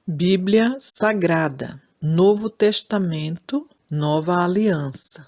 Bíblia Sagrada, Novo Testamento, Nova Aliança.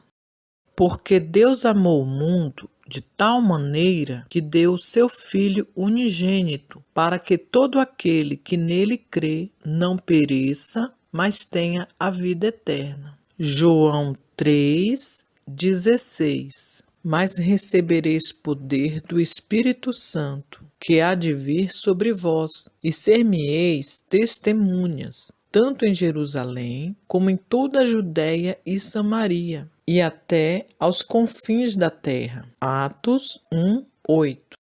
Porque Deus amou o mundo de tal maneira que deu o seu Filho unigênito, para que todo aquele que nele crê não pereça, mas tenha a vida eterna. João 3,16. Mas recebereis poder do Espírito Santo, que há de vir sobre vós, e ser-me-eis testemunhas, tanto em Jerusalém, como em toda a Judéia e Samaria, e até aos confins da terra. Atos 1:8.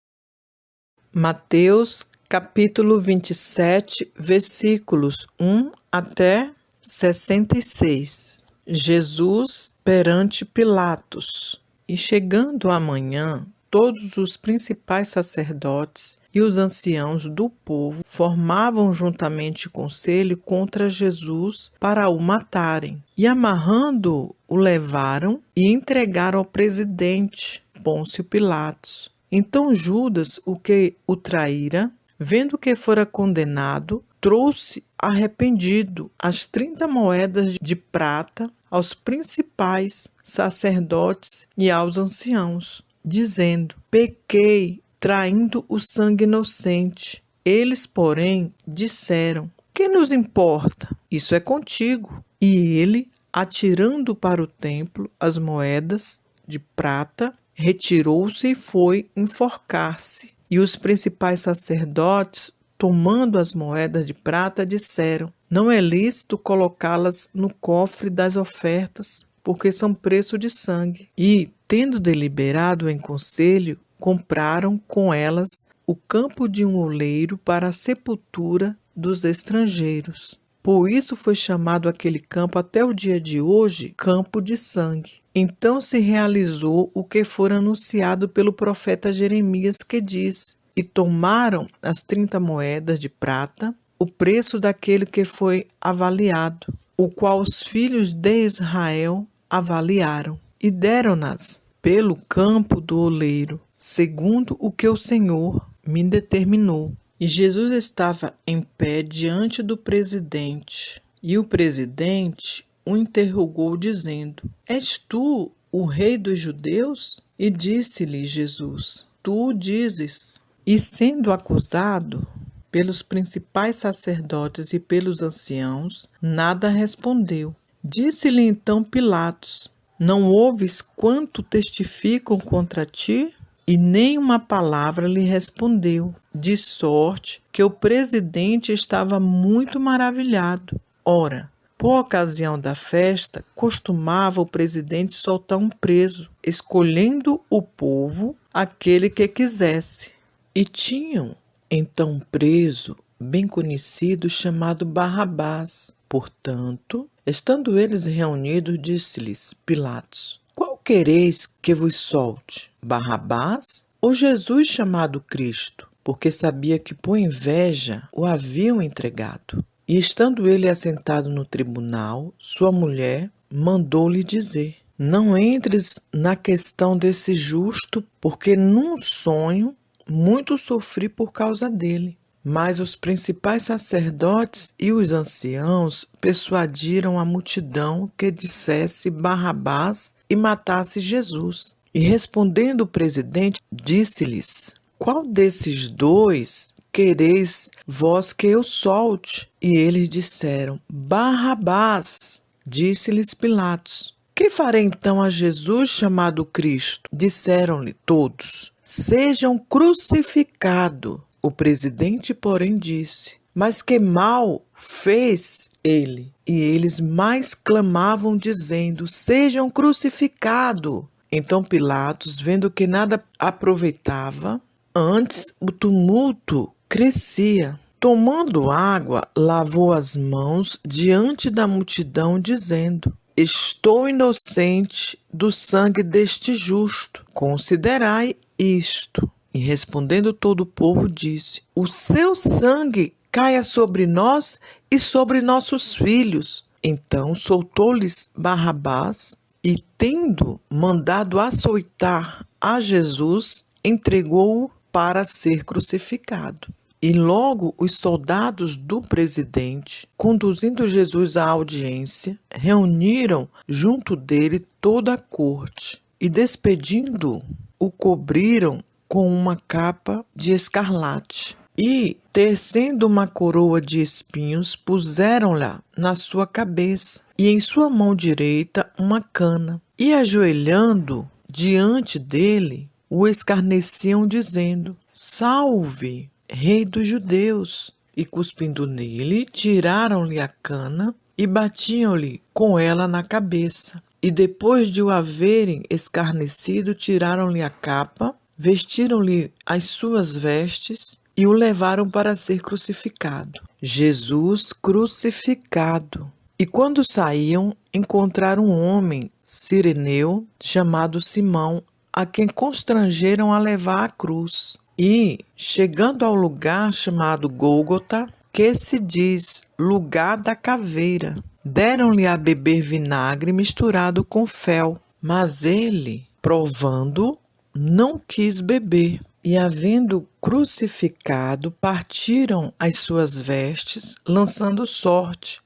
Mateus capítulo 27, versículos 1 até 66. Jesus perante Pilatos. E chegando a manhã, todos os principais sacerdotes e os anciãos do povo formavam juntamente conselho contra Jesus para o matarem. E amarrando-o, o levaram e entregaram ao presidente Pôncio Pilatos. Então Judas, o que o traíra, vendo que fora condenado, trouxe arrependido as 30 moedas de prata aos principais sacerdotes e aos anciãos, dizendo: pequei, traindo o sangue inocente. Eles, porém, disseram: que nos importa? Isso é contigo. E ele, atirando para o templo as moedas de prata, retirou-se e foi enforcar-se. E os principais sacerdotes, tomando as moedas de prata, disseram: não é lícito colocá-las no cofre das ofertas, porque são preço de sangue. E, tendo deliberado em conselho, compraram com elas o campo de um oleiro para a sepultura dos estrangeiros. Por isso foi chamado aquele campo até o dia de hoje Campo de Sangue. Então se realizou o que fora anunciado pelo profeta Jeremias, que diz: e tomaram as 30 moedas de prata, o preço daquele que foi avaliado, o qual os filhos de Israel avaliaram, e deram-nas pelo campo do oleiro, segundo o que o Senhor me determinou. E Jesus estava em pé diante do presidente, e o presidente o interrogou, dizendo: és tu o rei dos judeus? E disse-lhe Jesus: tu o dizes. E sendo acusado pelos principais sacerdotes e pelos anciãos, nada respondeu. Disse-lhe então Pilatos: não ouves quanto testificam contra ti? E nem uma palavra lhe respondeu, de sorte que o presidente estava muito maravilhado. Ora, por ocasião da festa, costumava o presidente soltar um preso, escolhendo o povo aquele que quisesse. E tinham então preso, bem conhecido, chamado Barrabás. Portanto, estando eles reunidos, disse-lhes Pilatos: qual quereis que vos solte, Barrabás ou Jesus chamado Cristo? Porque sabia que por inveja o haviam entregado. E estando ele assentado no tribunal, sua mulher mandou-lhe dizer: não entres na questão desse justo, porque num sonho muito sofri por causa dele. Mas os principais sacerdotes e os anciãos persuadiram a multidão que dissesse Barrabás e matasse Jesus. E respondendo o presidente, disse-lhes: qual desses dois quereis vós que eu solte? E eles disseram: Barrabás. Disse-lhes Pilatos: que farei então a Jesus chamado Cristo? Disseram-lhe todos: sejam crucificado. O presidente, porém, disse: mas que mal fez ele? E eles mais clamavam, dizendo: sejam crucificado. Então Pilatos, vendo que nada aproveitava, antes o tumulto crescia, tomando água, lavou as mãos diante da multidão, dizendo: estou inocente do sangue deste justo, considerai isto. E respondendo todo o povo, disse: o seu sangue caia sobre nós e sobre nossos filhos. Então soltou-lhes Barrabás e, tendo mandado açoitar a Jesus, entregou-o para ser crucificado. E logo os soldados do presidente, conduzindo Jesus à audiência, reuniram junto dele toda a corte e, despedindo-o, o cobriram com uma capa de escarlate e, tecendo uma coroa de espinhos, puseram-la na sua cabeça e em sua mão direita uma cana. E, ajoelhando diante dele, o escarneciam, dizendo: Salve, Rei dos Judeus! E, cuspindo nele, tiraram-lhe a cana e batiam-lhe com ela na cabeça. E, depois de o haverem escarnecido, tiraram-lhe a capa, vestiram-lhe as suas vestes e o levaram para ser crucificado. Jesus crucificado. E quando saíam, encontraram um homem cireneu chamado Simão, a quem constrangeram a levar a cruz. E, chegando ao lugar chamado Gólgota, que se diz lugar da caveira, deram-lhe a beber vinagre misturado com fel, mas ele, provando, não quis beber. E, havendo crucificado, partiram as suas vestes, lançando sorte,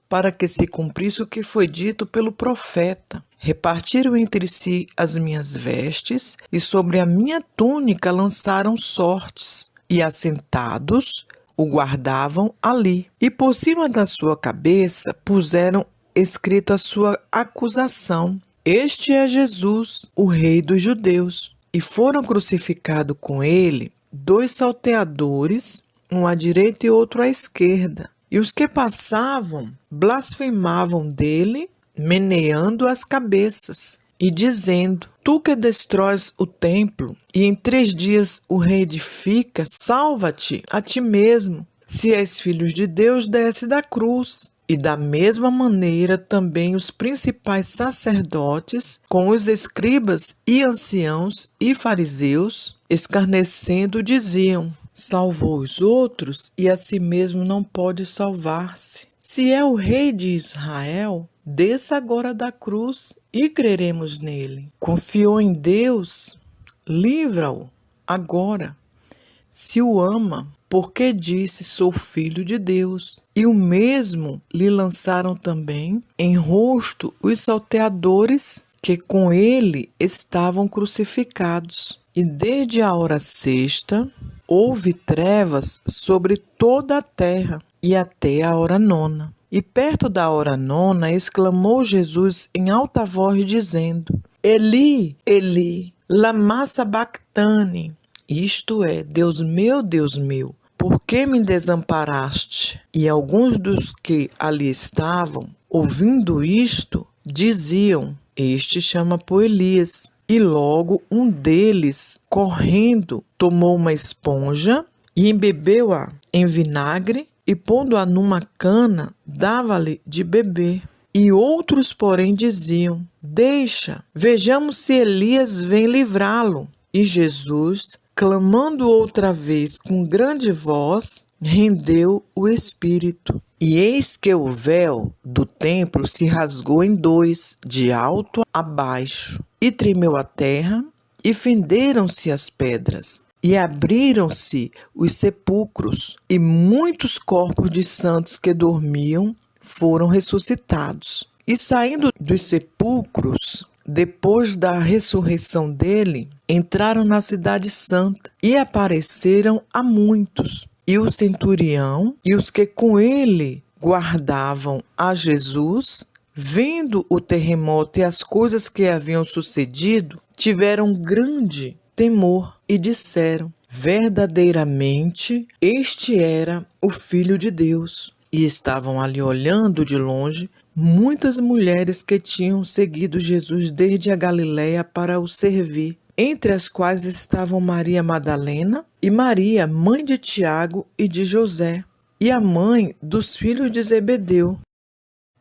para que se cumprisse o que foi dito pelo profeta. Repartiram entre si as minhas vestes, e sobre a minha túnica lançaram sortes, e assentados o guardavam ali. E por cima da sua cabeça puseram escrito a sua acusação: Este é Jesus, o Rei dos Judeus. E foram crucificados com ele 2 salteadores, um à direita e outro à esquerda. E os que passavam blasfemavam dele, meneando as cabeças e dizendo: Tu que destróis o templo e em 3 dias o reedifica, salva-te a ti mesmo. Se és filho de Deus, desce da cruz. E da mesma maneira também os principais sacerdotes, com os escribas e anciãos e fariseus, escarnecendo, diziam: Salvou os outros e a si mesmo não pode salvar-se. Se é o rei de Israel, desça agora da cruz e creremos nele. Confiou em Deus, livra-o agora. Se o ama, porque disse: Sou filho de Deus. E o mesmo lhe lançaram também em rosto os salteadores que com ele estavam crucificados. E desde a hora sexta houve trevas sobre toda a terra e até a hora nona. E perto da hora nona exclamou Jesus em alta voz, dizendo: Eli, Eli, lama sabactani. Isto é: Deus meu, por que me desamparaste? E alguns dos que ali estavam, ouvindo isto, diziam: Este chama por Elias. E logo um deles, correndo, tomou uma esponja e embebeu-a em vinagre e, pondo-a numa cana, dava-lhe de beber. E outros, porém, diziam: Deixa, vejamos se Elias vem livrá-lo. E Jesus, clamando outra vez com grande voz, rendeu o espírito. E eis que o véu do templo se rasgou em 2, de alto a baixo, e tremeu a terra, e fenderam-se as pedras, e abriram-se os sepulcros, e muitos corpos de santos que dormiam foram ressuscitados. E saindo dos sepulcros, depois da ressurreição dele, entraram na cidade santa e apareceram a muitos. E o centurião e os que com ele guardavam a Jesus, vendo o terremoto e as coisas que haviam sucedido, tiveram grande temor e disseram: Verdadeiramente este era o Filho de Deus. E estavam ali olhando de longe muitas mulheres que tinham seguido Jesus desde a Galiléia para o servir, entre as quais estavam Maria Madalena e Maria, mãe de Tiago e de José, e a mãe dos filhos de Zebedeu.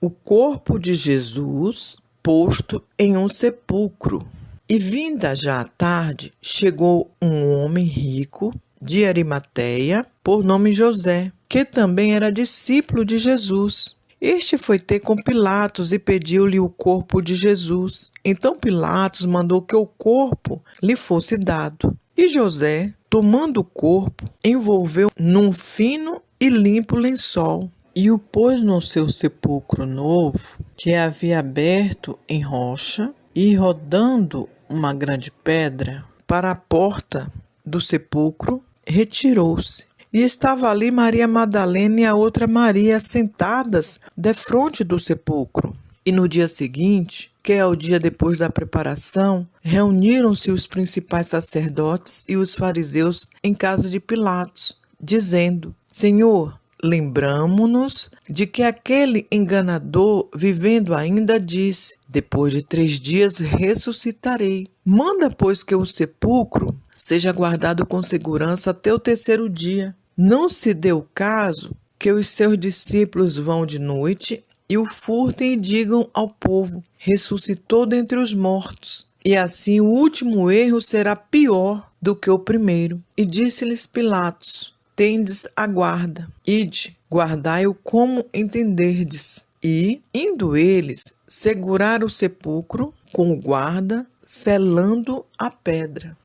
O corpo de Jesus posto em um sepulcro. E vinda já a tarde, chegou um homem rico de Arimateia, por nome José, que também era discípulo de Jesus. Este foi ter com Pilatos e pediu-lhe o corpo de Jesus. Então Pilatos mandou que o corpo lhe fosse dado. E José, tomando o corpo, envolveu num fino e limpo lençol e o pôs no seu sepulcro novo, que havia aberto em rocha, e rodando uma grande pedra para a porta do sepulcro, retirou-se. E estava ali Maria Madalena e a outra Maria sentadas defronte do sepulcro. E no dia seguinte, que é o dia depois da preparação, reuniram-se os principais sacerdotes e os fariseus em casa de Pilatos, dizendo: Senhor, lembramo-nos de que aquele enganador, vivendo ainda, disse: depois de 3 dias ressuscitarei. Manda, pois, que o sepulcro seja guardado com segurança até o 3º dia. Não se dê o caso que os seus discípulos vão de noite e o furtem e digam ao povo: ressuscitou dentre os mortos. E assim o último erro será pior do que o primeiro. E disse-lhes Pilatos: tendes a guarda, ide, guardai-o como entenderdes. E, indo eles, seguraram o sepulcro com o guarda, selando a pedra.